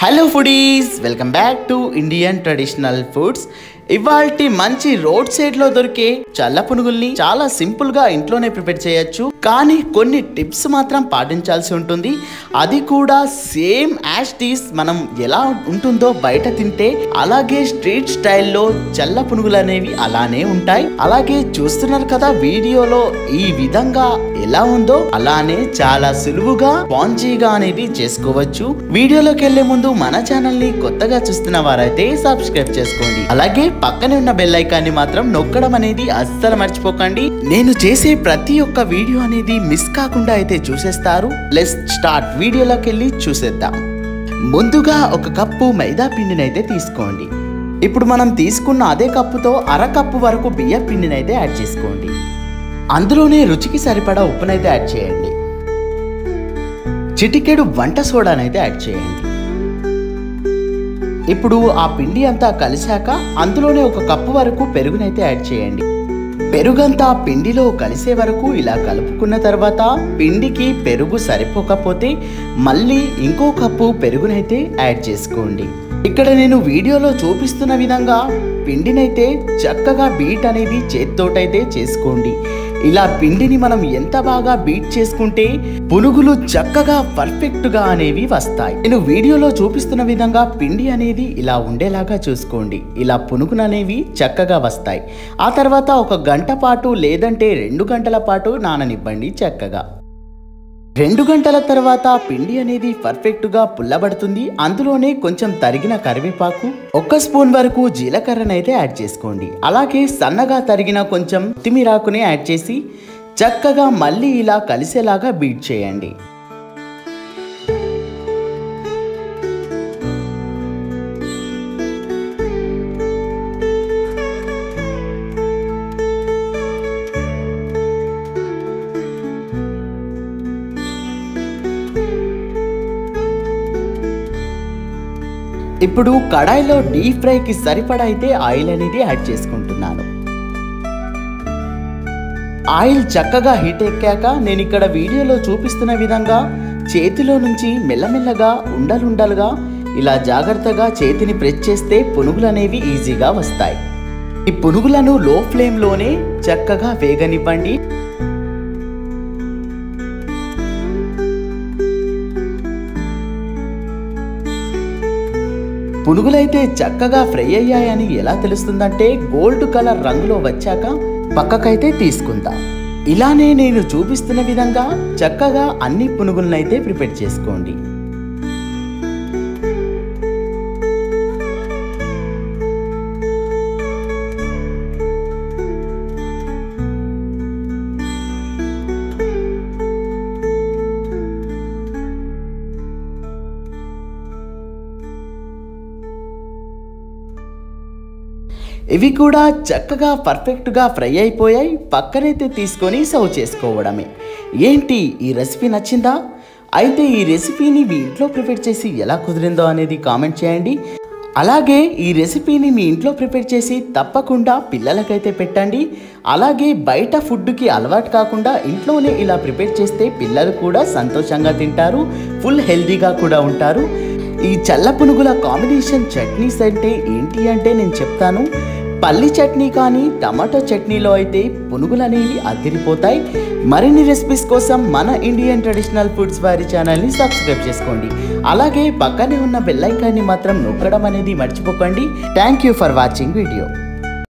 Hello foodies, welcome back to Indian traditional foods. ఇవాల్టి మంచి road side లో దొరికే చల్ల పునుగుల్ని చాలా సింపుల్ గా ఇంట్లోనే ప్రిపేర్ చేయొచ్చు. కానీ కొన్ని టిప్స్ మాత్రం పాటించాల్సి ఉంటుంది. అది కూడా సేమ్ యాజ్ టీస్ మనం ఎలా ఉంటుందో బయట తింటే అలాగే స్ట్రీట్ స్టైల్లో చల్ల పునుగులు అనేవి అలానే ఉంటాయి. అలాగే చూస్తున్నారు కదా వీడియోలో, ఈ విధంగా ఎలా ఉందో అలానే చాలా సులువుగా స్పాంజీగా అనేది చేసుకోవచ్చు. వీడియోలోకి వెళ్లే ముందు మన ఛానల్ ని కొత్తగా చూస్తున్న వారైతే సబ్స్క్రైబ్ చేసుకోండి. అలాగే పక్కనే ఉన్న బెల్ ఐకాన్ని మాత్రం నొక్కడం అనేది అస్సలు మర్చిపోకండి. నేను చేసే ప్రతి ఒక్క వీడియో అనేది మిస్ కాకుండా అయితే చూసేస్తారు. Let's start. వీడియోలోకి వెళ్ళి చూసేద్దాం. ముందుగా ఒక కప్పు మైదా పిండిని అయితే తీసుకోండి. ఇప్పుడు మనం తీసుకున్న అదే కప్పుతో అరకప్పు వరకు బియ్య పిండిని అయితే యాడ్ చేసుకోండి. అందులోనే రుచికి సరిపడా ఉప్పునైతే యాడ్ చేయండి. చిటికెడు వంట సోడానైతే యాడ్ చేయండి. ఇప్పుడు ఆ పిండి అంతా కలిసాక అందులోనే ఒక కప్పు వరకు పెరుగునైతే యాడ్ చేయండి. పెరుగంతా పిండిలో కలిసే వరకు ఇలా కలుపుకున్న తర్వాత పిండికి పెరుగు సరిపోకపోతే మళ్ళీ ఇంకో కప్పు పెరుగునైతే యాడ్ చేసుకోండి. ఇక్కడ నేను వీడియోలో చూపిస్తున్న విధంగా పిండినైతే చక్కగా బీట్ అనేది చేత్తోటైతే చేసుకోండి. ఇలా పిండిని మనం ఎంత బాగా బీట్ చేసుకుంటే పునుగులు చక్కగా పర్ఫెక్ట్ గా అనేవి వస్తాయి. నేను వీడియోలో చూపిస్తున్న విధంగా పిండి అనేది ఇలా ఉండేలాగా చూసుకోండి. ఇలా పునుగులు అనేవి చక్కగా వస్తాయి. ఆ తర్వాత ఒక గంట పాటు లేదంటే 2 గంటల పాటు నాననివ్వండి. చక్కగా 2 గంటల తర్వాత పిండి అనేది పర్ఫెక్ట్ గా పుల్లబడుతుంది. అందులోనే కొంచెం తరిగిన కరివేపాకు, 1 స్పూన్ వరకు జీలకర్రనైతే యాడ్ చేసుకోండి. అలాగే సన్నగా తరిగిన కొంచెం కొత్తిమీరాకుని యాడ్ చేసి చక్కగా మళ్ళీ ఇలా కలిసేలాగా బీట్ చేయండి. ఇప్పుడు కడాయిలో డీప్ ఫ్రైకి సరిపడా అయితే ఆయిల్ అనేది యాడ్ చేసుకుంటున్నాను. ఆయిల్ చక్కగా హీట్ ఎక్కాక నేను ఇక్కడ వీడియోలో చూపిస్తున్న విధంగా చేతిలో నుంచి మెల్లమెల్లగా ఉండలుండలుగా ఇలా జాగ్రత్తగా చేతిని ప్రెస్ చేస్తే పునుగులు అనేవి ఈజీగా వస్తాయి. ఈ పునుగులను లో ఫ్లేమ్లోనే చక్కగా వేగనివ్వండి. పునుగులైతే చక్కగా ఫ్రై అయ్యాయని ఎలా తెలుస్తుందంటే గోల్డ్ కలర్ రంగులో వచ్చాక పక్కకైతే తీసుకుందాం. ఇలానే నేను చూపిస్తున్న విధంగా చక్కగా అన్ని పునుగులనైతే ప్రిపేర్ చేసుకోండి. ఇవి కూడా చక్కగా పర్ఫెక్ట్గా ఫ్రై అయిపోయాయి. పక్కనైతే తీసుకొని సర్వ్ చేసుకోవడమే. ఏంటి ఈ రెసిపీ నచ్చిందా? అయితే ఈ రెసిపీని మీ ఇంట్లో ప్రిపేర్ చేసి ఎలా కుదిరిందో అనేది కామెంట్ చేయండి. అలాగే ఈ రెసిపీని మీ ఇంట్లో ప్రిపేర్ చేసి తప్పకుండా పిల్లలకైతే పెట్టండి. అలాగే బయట ఫుడ్కి అలవాటు కాకుండా ఇంట్లోనే ఇలా ప్రిపేర్ చేస్తే పిల్లలు కూడా సంతోషంగా తింటారు, ఫుల్ హెల్తీగా కూడా ఉంటారు. ఈ చల్ల పునుగుల కాంబినేషన్ చట్నీస్ అంటే ఏంటి అంటే నేను చెప్తాను. పల్లి చట్నీ కానీ టమాటో చట్నీలో అయితే పునుగులు అనేవి అదిరిపోతాయి. మరిన్ని రెసిపీస్ కోసం మన ఇండియన్ ట్రెడిషనల్ ఫుడ్స్ వారి ఛానల్ని సబ్స్క్రైబ్ చేసుకోండి. అలాగే పక్కనే ఉన్న బెల్ ఐకాన్ని మాత్రం నొక్కడం అనేది మర్చిపోకండి. Thank you for watching video.